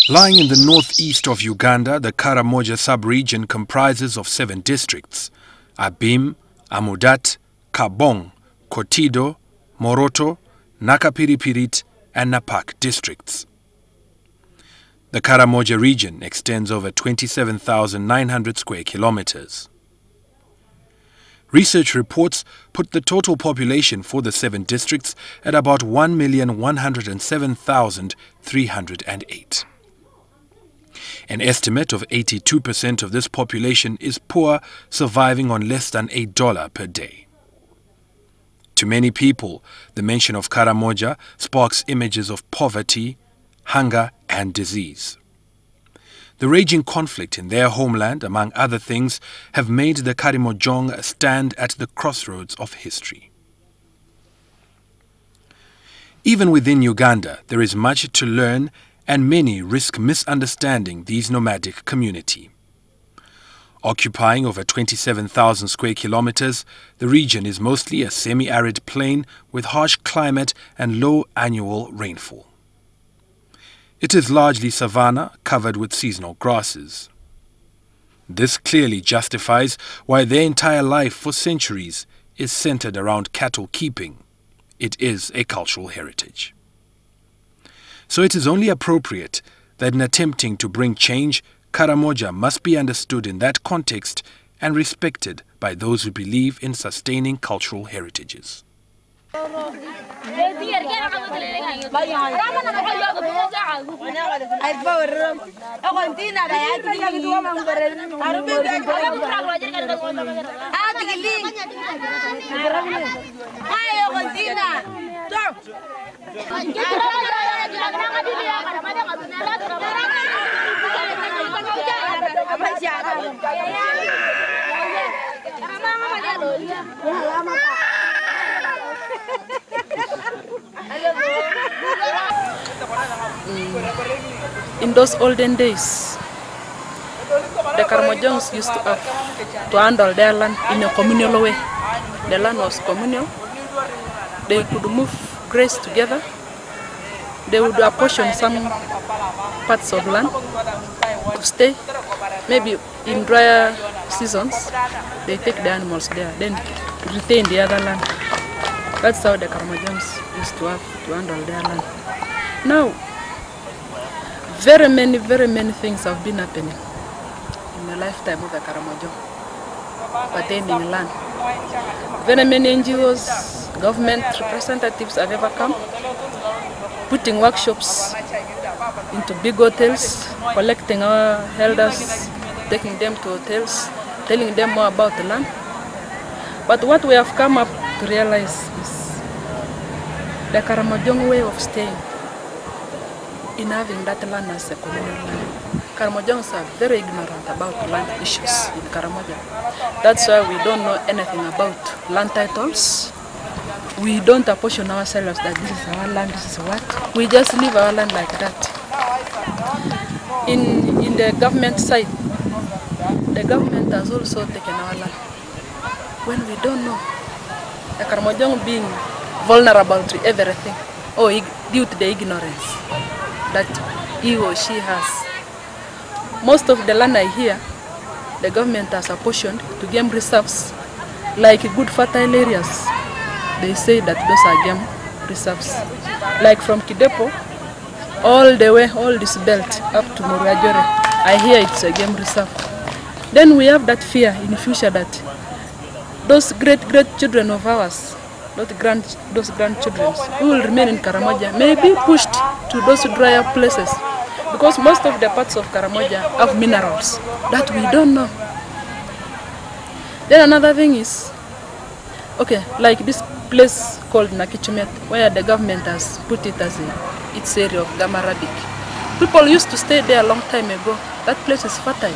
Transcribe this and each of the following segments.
Lying in the northeast of Uganda, the Karamoja sub-region comprises of 7 districts: Abim, Amudat, Kabong, Kotido, Moroto, Nakapiripirit and Napak districts. The Karamoja region extends over 27,900 square kilometers. Research reports put the total population for the 7 districts at about 1,107,308. An estimate of 82% of this population is poor, surviving on less than $8 per day. To many people, the mention of Karamoja sparks images of poverty, hunger and disease. The raging conflict in their homeland, among other things, have made the Karamojong stand at the crossroads of history. Even within Uganda, there is much to learn, and many risk misunderstanding these nomadic community. Occupying over 27,000 square kilometers, the region is mostly a semi-arid plain with harsh climate and low annual rainfall. It is largely savanna covered with seasonal grasses. This clearly justifies why their entire life for centuries is centered around cattle keeping. It is a cultural heritage. So it is only appropriate that in attempting to bring change, Karamoja must be understood in that context and respected by those who believe in sustaining cultural heritages. In those olden days, the Karamojongs used to handle their land in a communal way. The land was communal. They could move graze together. They would apportion some parts of land to stay. Maybe in drier seasons, they take the animals there, then retain the other land. That's how the Karamojongs used to have to handle their land. Now, very many things have been happening in the lifetime of the Karamojong pertaining land. Very many NGOs, government representatives have ever come, putting workshops into big hotels, collecting our elders, taking them to hotels, telling them more about the land. But what we have come up to realize is the Karamojong way of staying in having that land as a communal land. Karamojongs are very ignorant about land issues in Karamoja. That's why we don't know anything about land titles. We don't apportion ourselves that this is our land, this is what. We just leave our land like that. In the government side, the government has also taken our land. When we don't know, the Karamojong being vulnerable to everything, or due to the ignorance that he or she has. Most of the land I hear, the government has apportioned to game reserves, like good fertile areas. They say that those are game reserves. Like from Kidepo, all the way, all this belt up to Murajore, I hear it's a game reserve. Then we have that fear in the future that those great children of ours, those grandchildren who will remain in Karamoja may be pushed to those drier places, because most of the parts of Karamoja have minerals that we don't know. Then another thing is, okay, like this place called Nakichumet, where the government has put it as its area of Gamaradik. People used to stay there a long time ago. That place is fertile.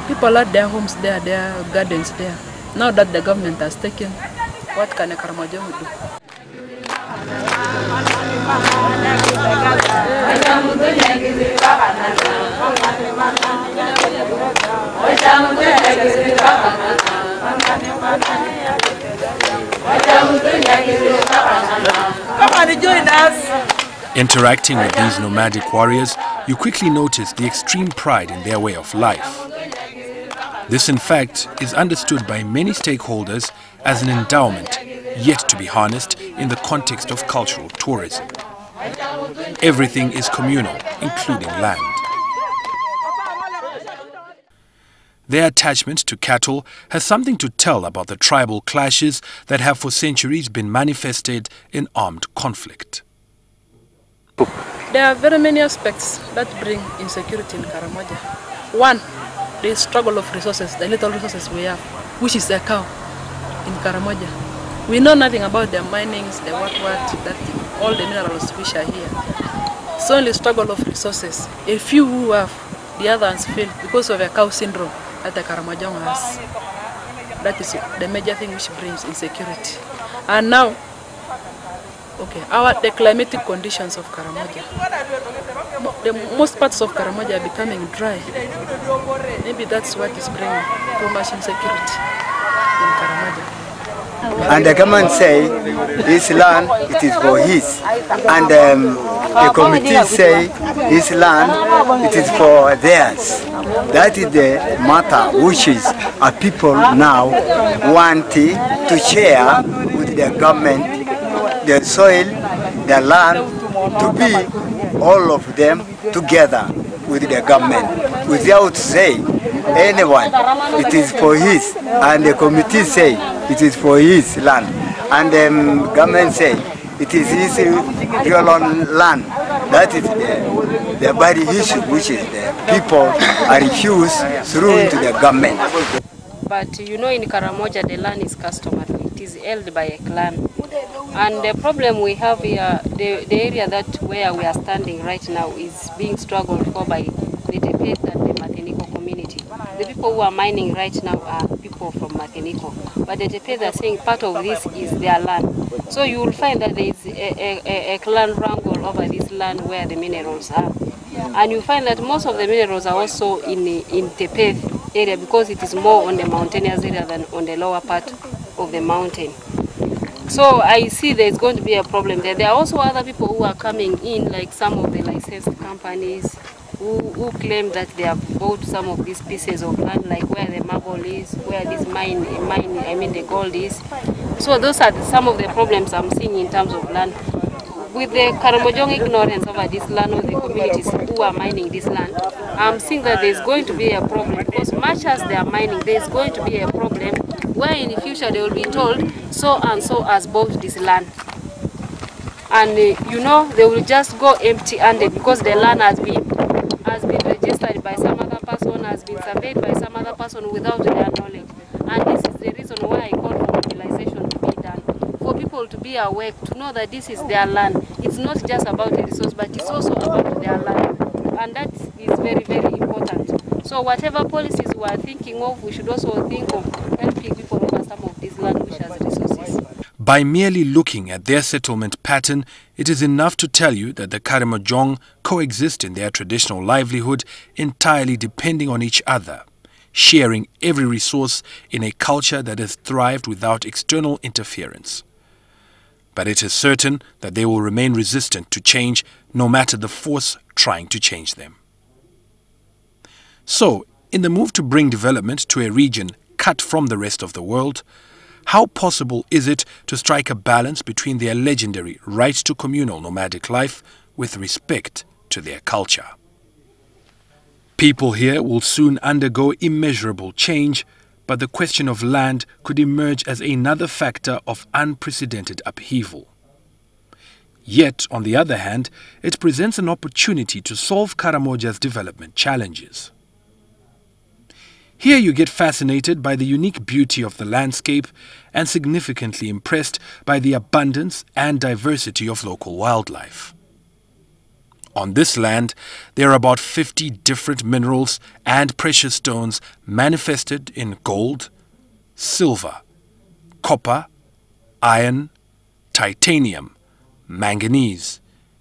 People had their homes there, their gardens there. Now that the government has taken, what can a Karamojong do? Interacting with these nomadic warriors, you quickly notice the extreme pride in their way of life. This, in fact, is understood by many stakeholders as an endowment yet to be harnessed in the context of cultural tourism. Everything is communal, including land. Their attachment to cattle has something to tell about the tribal clashes that have for centuries been manifested in armed conflict. There are very many aspects that bring insecurity in Karamoja. One, the struggle of resources, the little resources we have, which is a cow in Karamoja. We know nothing about the minings, the what, that all the minerals which are here. It's only struggle of resources. A few who have, the others fail because of a cow syndrome that the Karamoja has. That is the major thing which brings insecurity. And now, the climatic conditions of Karamoja. Most parts of Karamoja are becoming dry. Maybe that's what is bringing too much insecurity in Karamoja. And the government say this land, it is for his. And the committee say this land, it is for theirs. That is the matter which is people now want to share with the government, the soil, the land, to be all of them together with the government, without saying anyone, it is for his, and the committee say it is for his land, and the government say it is his real land. That is the body issue, which is the people are refused through to the government. But you know, in Karamoja, the land is customary. It is held by a clan. And the problem we have here, the area where we are standing right now is being struggled for by the Tepet and the Mateniko community. The people who are mining right now are people from Mateniko. But the Tepet are saying part of this is their land. So you will find that there is a clan wrangle over this land where the minerals are. And you find that most of the minerals are also in Tepet area because it is more on the mountainous area than on the lower part of the mountain. So I see there's going to be a problem there. There are also other people who are coming in, like some of the licensed companies who claim that they have bought some of these pieces of land, like where the marble is, where this the gold is. So those are some of the problems I'm seeing in terms of land. With the Karamojong ignorance over this land, or the communities who are mining this land, I'm seeing that there's going to be a problem, because much as they are mining, there's going to be a problem where in the future they will be told so and so has bought this land. And you know, they will just go empty-handed because the land has been registered by some other person, has been surveyed by some other person without their knowledge. And this is the reason why I call for mobilization to be done. For people to be aware, to know that this is their land. It's not just about the resource, but it's also about their land. And that is very, very important. So whatever policies we are thinking of, we should also think of helping people over some of this land which has resources. By merely looking at their settlement pattern, it is enough to tell you that the Karamojong coexist in their traditional livelihood entirely depending on each other, sharing every resource in a culture that has thrived without external interference. But it is certain that they will remain resistant to change no matter the force trying to change them. So, in the move to bring development to a region cut from the rest of the world, how possible is it to strike a balance between their legendary right to communal nomadic life with respect to their culture? People here will soon undergo immeasurable change, but the question of land could emerge as another factor of unprecedented upheaval. Yet, on the other hand, it presents an opportunity to solve Karamoja's development challenges. Here you get fascinated by the unique beauty of the landscape and significantly impressed by the abundance and diversity of local wildlife. On this land, there are about 50 different minerals and precious stones manifested in gold, silver, copper, iron, titanium, manganese,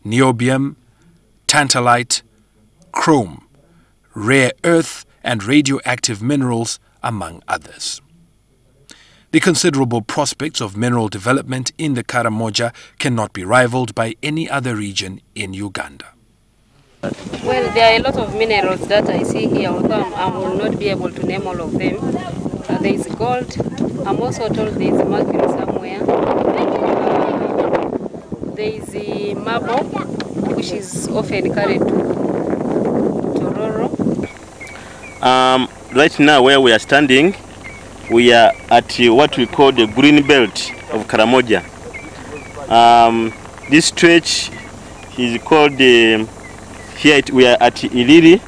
niobium, tantalite, chrome, rare earth and radioactive minerals, among others. The considerable prospects of mineral development in the Karamoja cannot be rivaled by any other region in Uganda. Well, there are a lot of minerals that I see here, although I will not be able to name all of them. There is gold. I'm also told there is mercury somewhere. There is the marble, which is often carried to Tororo. Right now, where we are standing, we are at what we call the green belt of Karamoja. This stretch is called here we are at Iliri,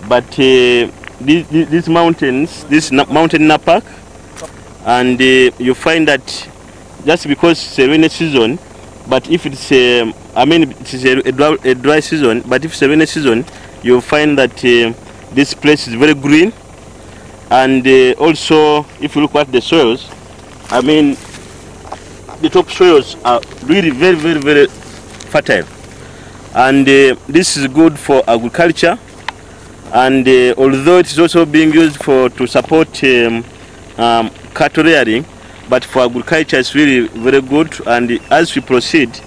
but these mountains, this mountain napak, and you find that just because it's a rainy season, but if it's it is a dry season, but if it's a rainy season, you'll find that this place is very green. And also, if you look at the soils, the top soils are really very, very, very fertile. And this is good for agriculture. And although it is also being used to support cattle rearing, but for agriculture it's really very good. And as we proceed,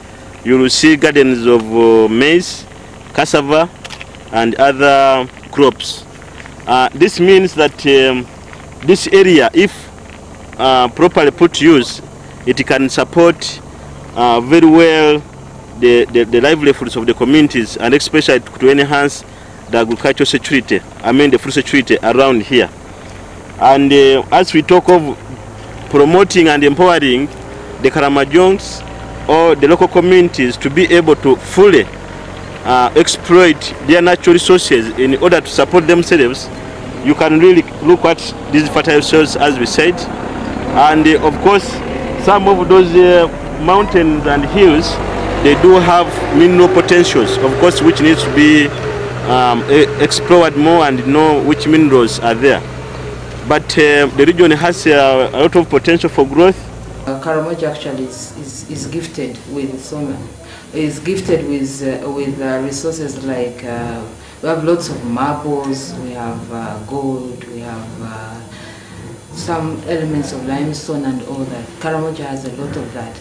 you will see gardens of maize, cassava, and other crops. This means that this area, if properly put to use, it can support very well the livelihoods of the communities, and especially to enhance the agricultural security, the food security around here. And as we talk of promoting and empowering the Karamojongs or the local communities to be able to fully exploit their natural resources in order to support themselves, you can really look at these fertile soils, as we said. And of course, some of those mountains and hills, they do have mineral potentials, of course, which needs to be explored more and know which minerals are there. But the region has a lot of potential for growth. Karamoja actually is gifted with so many. Is gifted with resources like we have lots of marbles, we have gold, we have some elements of limestone and all that. Karamoja has a lot of that.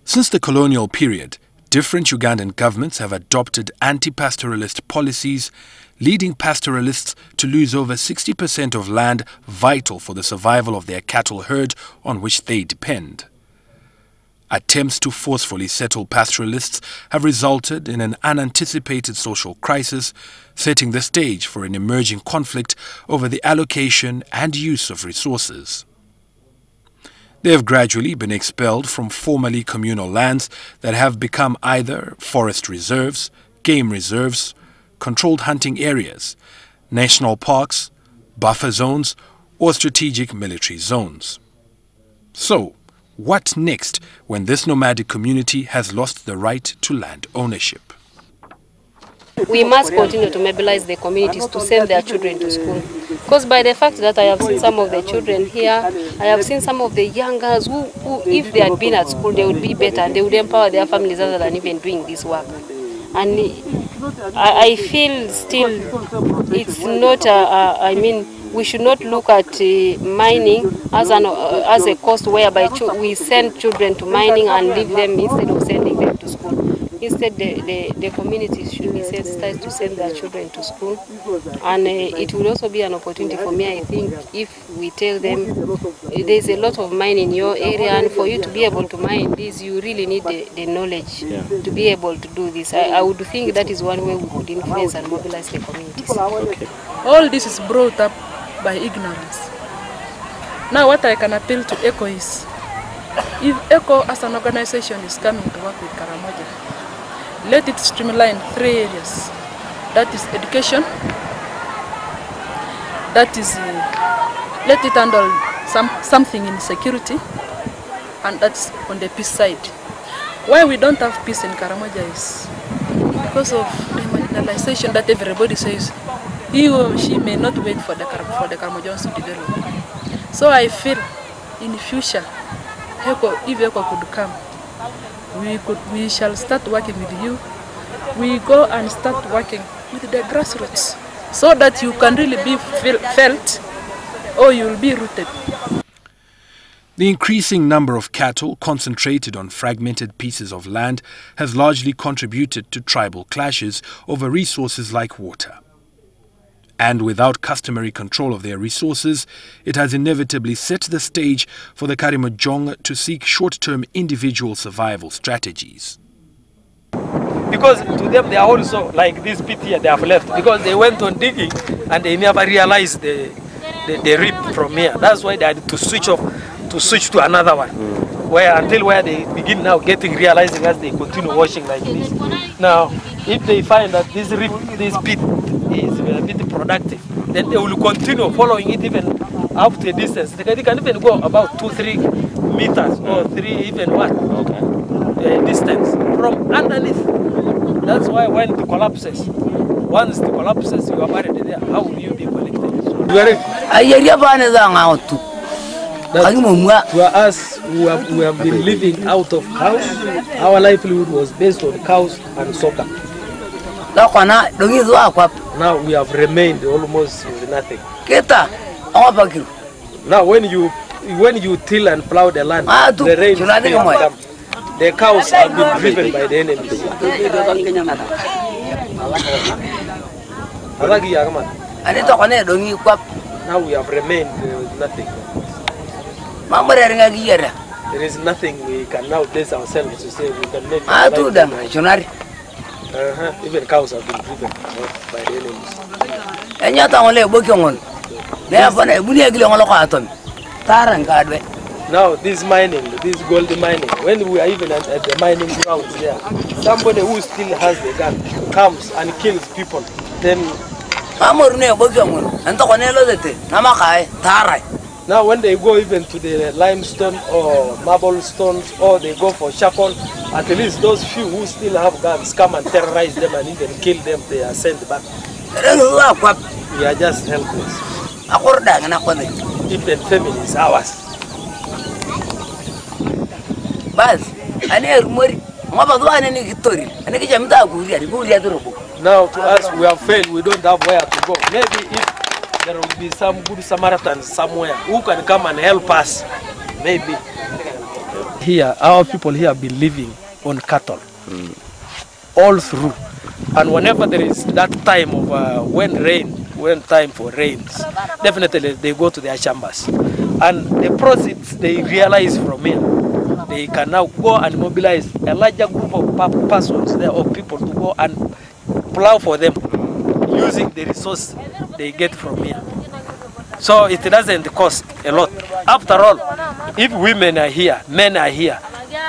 Since the colonial period, different Ugandan governments have adopted anti-pastoralist policies, leading pastoralists to lose over 60% of land vital for the survival of their cattle herd on which they depend. Attempts to forcefully settle pastoralists have resulted in an unanticipated social crisis, setting the stage for an emerging conflict over the allocation and use of resources. They have gradually been expelled from formerly communal lands that have become either forest reserves, game reserves, controlled hunting areas, national parks, buffer zones, or strategic military zones. So, what next when this nomadic community has lost the right to land ownership? We must continue to mobilize the communities to send their children to school. Because by the fact that I have seen some of the children here, I have seen some of the young girls who if they had been at school, they would be better and they would empower their families rather than even doing this work. And I feel still it's not, we should not look at mining as a cost whereby we send children to mining and leave them instead of sending them to school. Instead, the communities should be sensitized to send their children to school. And it will also be an opportunity for me, I think, if we tell them there's a lot of mine in your area, and for you to be able to mine this, you really need the knowledge to be able to do this. I would think that is one way we could influence and mobilize the communities. Okay. All this is brought up by ignorance. Now what I can appeal to ECHO is, if ECHO as an organization is coming to work with Karamoja, let it streamline 3 areas. That is education, that is, let it handle something in security, and that's on the peace side. Why we don't have peace in Karamoja is because of the marginalization that everybody says he or she may not wait for the Karamojans to develop. So I feel in the future, if ECHO could come, we shall start working with you. We go and start working with the grassroots so that you can really be felt or you will be rooted. The increasing number of cattle concentrated on fragmented pieces of land has largely contributed to tribal clashes over resources like water. And without customary control of their resources, it has inevitably set the stage for the Karamoja to seek short-term individual survival strategies. Because to them they are also like this pit here they have left because they went on digging and they never realized the rip from here. That's why they had to switch to another one. Where they begin now realizing as they continue washing like this. Now, if they find that this pit is a bit productive, then they will continue following it even up to a distance. They can even go about 2-3 meters or 3 even distance from underneath. That's why when it collapses, once it collapses, you are buried there. How will you be collected? To us who have been living out of cows, our livelihood was based on cows and soccer. Now we have remained almost with nothing. Now when you till and plow the land, the rain come. The cows have been driven by the enemies. Now we have remained with nothing. There is nothing we can now base ourselves to say we can make. Even cows have been driven by the enemies. Now this mining, this gold mining, when we are even at the mining grounds there, somebody who still has the gun comes and kills people. Then now when they go even to the limestone or marble stones or they go for charcoal, at least those few who still have guns come and terrorize them and even kill them, they are sent back. We are just helpless. Even family is ours. Now to us, we have failed, we don't have where to go. Maybe if there will be some good Samaritans somewhere who can come and help us, maybe. Here, our people here have been living on cattle all through. And whenever there is that time of when time for rains, definitely they go to their chambers. And the proceeds they realize from here, they can now go and mobilize a larger group of persons there or people to go and plow for them using the resource they get from here. So it doesn't cost a lot. After all, if women are here, men are here,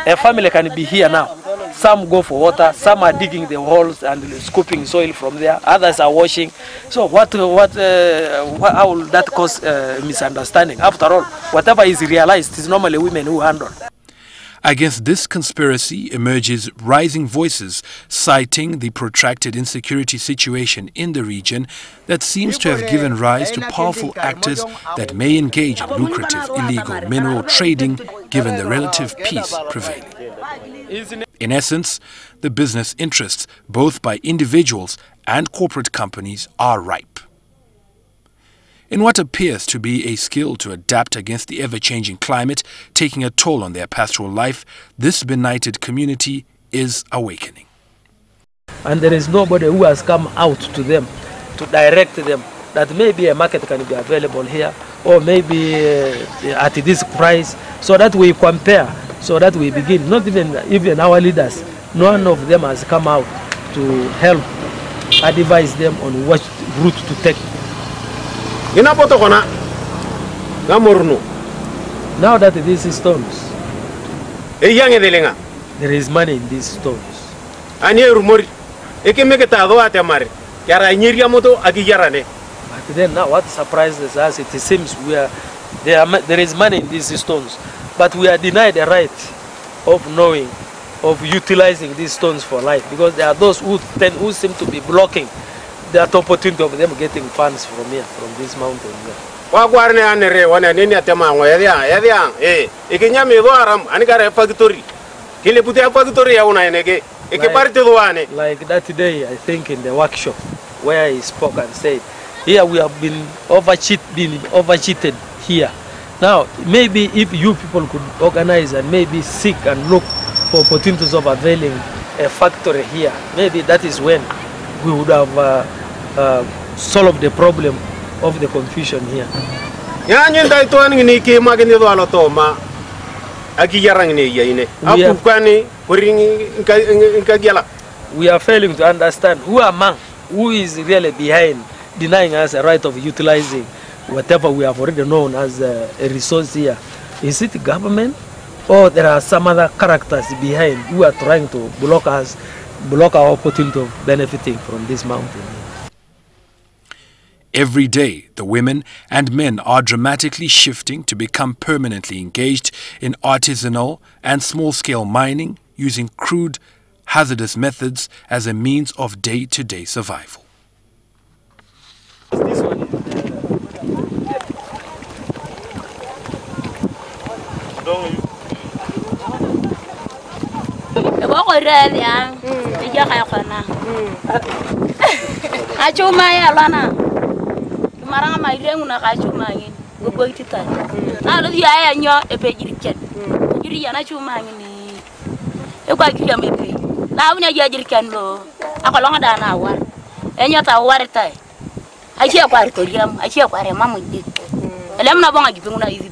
a family can be here now. Some go for water, some are digging the holes and scooping soil from there, others are washing. So how will that cause misunderstanding? After all, whatever is realized is normally women who handle. Against this conspiracy emerges rising voices citing the protracted insecurity situation in the region that seems to have given rise to powerful actors that may engage in lucrative illegal mineral trading given the relative peace prevailing. In essence, the business interests, both by individuals and corporate companies, are ripe. In what appears to be a skill to adapt against the ever-changing climate taking a toll on their pastoral life, this benighted community is awakening. And there is nobody who has come out to them to direct them that maybe a market can be available here or maybe at this price, so that we compare, so that we begin. Not even our leaders, none of them has come out to help advise them on what route to take. Now that these stones, there is money in these stones. But then now what surprises us, it seems there is money in these stones, but we are denied the right of knowing, of utilizing these stones for life, because there are those who seem to be blocking that opportunity of them getting funds from here, from this mountain here. Like that day, I think in the workshop where he spoke and said, here we have been overcheated here. Now, maybe if you people could organize and maybe seek and look for opportunities of availing a factory here, maybe that is when we would have solved the problem of the confusion here. We are failing to understand who is really behind denying us a right of utilizing whatever we have already known as a resource here. Is it government, or there are some other characters behind who are trying to block our opportunity of benefiting from this mountain? Every day, the women and men are dramatically shifting to become permanently engaged in artisanal and small-scale mining, using crude, hazardous methods as a means of day-to-day survival. This one is maranga maile nguna ka chuma ngin go itita na lo ya nyo e pe jirken jiri yana chuma ngini e kwa kila mepe na unya ya jirken lo akolonga dana war enyo ta war tai achia kwa ritoriam achia kwa rema mu dik elem na bonga gipenguna izi